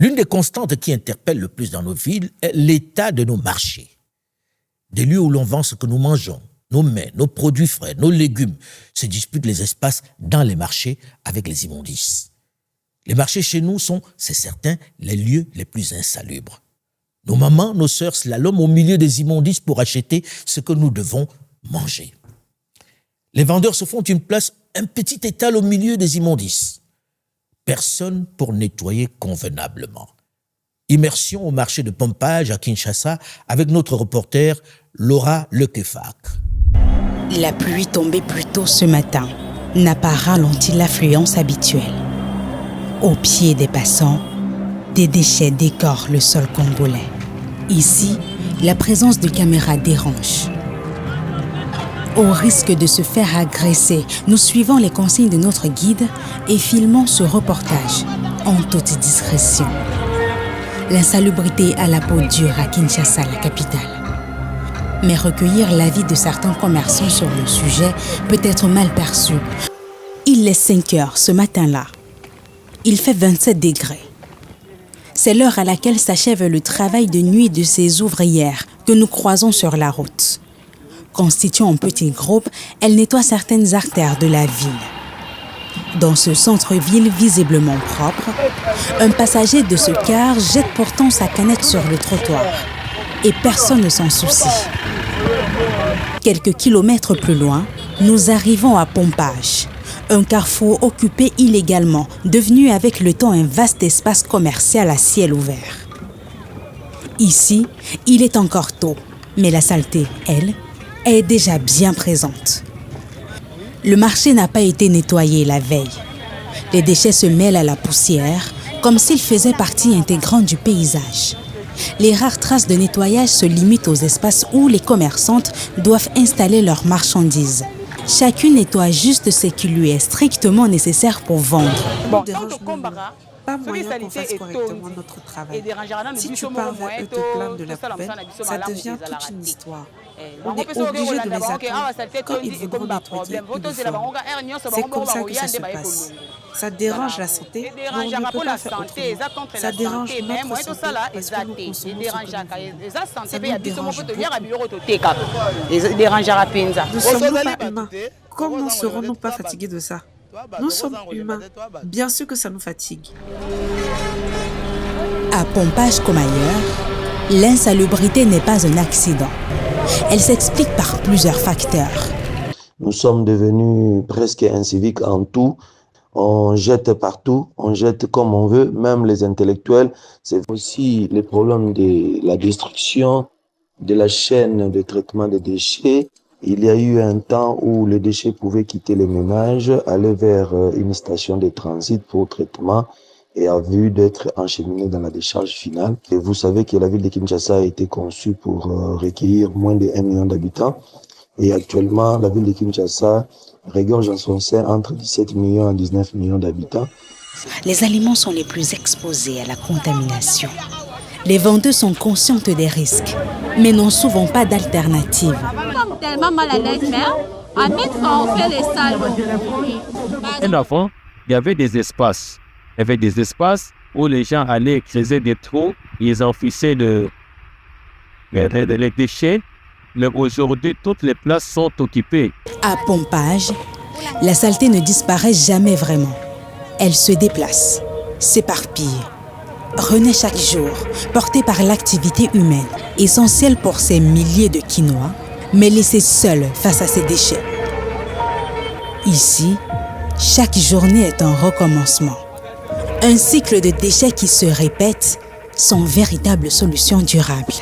L'une des constantes qui interpelle le plus dans nos villes est l'état de nos marchés. Des lieux où l'on vend ce que nous mangeons, nos mets, nos produits frais, nos légumes, se disputent les espaces dans les marchés avec les immondices. Les marchés chez nous sont, c'est certain, les lieux les plus insalubres. Nos mamans, nos sœurs slaloment au milieu des immondices pour acheter ce que nous devons manger. Les vendeurs se font une place, un petit étal au milieu des immondices. Personne pour nettoyer convenablement. Immersion au marché de Pompage à Kinshasa avec notre reporter Laura Lequefac. La pluie tombée plus tôt ce matin n'a pas ralenti l'affluence habituelle. Au pied des passants, des déchets décorent le sol congolais. Ici, la présence de caméras dérange. Au risque de se faire agresser, nous suivons les consignes de notre guide et filmons ce reportage en toute discrétion. L'insalubrité à la peau dure à Kinshasa, la capitale. Mais recueillir l'avis de certains commerçants sur le sujet peut être mal perçu. Il est 5 heures ce matin-là. Il fait 27 degrés. C'est l'heure à laquelle s'achève le travail de nuit de ces ouvrières que nous croisons sur la route. Constituant un petit groupe, elles nettoient certaines artères de la ville. Dans ce centre-ville visiblement propre, un passager de ce car jette pourtant sa canette sur le trottoir et personne ne s'en soucie. Quelques kilomètres plus loin, nous arrivons à Pompage, un carrefour occupé illégalement, devenu avec le temps un vaste espace commercial à ciel ouvert. Ici, il est encore tôt, mais la saleté, elle, est déjà bien présente. Le marché n'a pas été nettoyé la veille. Les déchets se mêlent à la poussière, comme s'ils faisaient partie intégrante du paysage. Les rares traces de nettoyage se limitent aux espaces où les commerçantes doivent installer leurs marchandises. Chacune nettoie juste ce qui lui est strictement nécessaire pour vendre. Bon, pas moyen qu'on fasse correctement notre travail. Si tu pars vers eux te plaindre de la poubelle, ça devient toute une histoire. On est obligé de les attendre quand ils voudront nettoyer uniforme. C'est comme ça que ça se passe. Ça dérange la santé, mais on ne peut pas faire autrement. Ça dérange notre santé parce que nous consommons ce que nous voulons. Ça nous dérange beaucoup. Nous sommes pas humains. Comment serons-nous pas fatigués de ça? Nous sommes humains. Bien sûr que ça nous fatigue. À Pompage comme ailleurs, l'insalubrité n'est pas un accident. Elle s'explique par plusieurs facteurs. Nous sommes devenus presque inciviques en tout. On jette partout, on jette comme on veut, même les intellectuels. C'est aussi le problème de la destruction de la chaîne de traitement des déchets. Il y a eu un temps où les déchets pouvaient quitter les ménages, aller vers une station de transit pour traitement et à vue d'être enchaînés dans la décharge finale. Et vous savez que la ville de Kinshasa a été conçue pour recueillir moins de 1 million d'habitants. Et actuellement, la ville de Kinshasa regorge en son sein entre 17 millions et 19 millions d'habitants. Les aliments sont les plus exposés à la contamination. Les vendeurs sont conscientes des risques, mais n'ont souvent pas d'alternative. Tellement mal à l'aise, à mettre quand on fait les salles. Et avant, il y avait des espaces. Il y avait des espaces où les gens allaient creuser des trous, ils enfonçaient les déchets. Mais aujourd'hui, toutes les places sont occupées. À Pompage, la saleté ne disparaît jamais vraiment. Elle se déplace, s'éparpille, renaît chaque jour, portée par l'activité humaine, essentielle pour ces milliers de Kinois, mais laissés seuls face à ces déchets. Ici, chaque journée est un recommencement. Un cycle de déchets qui se répète sans véritable solution durable.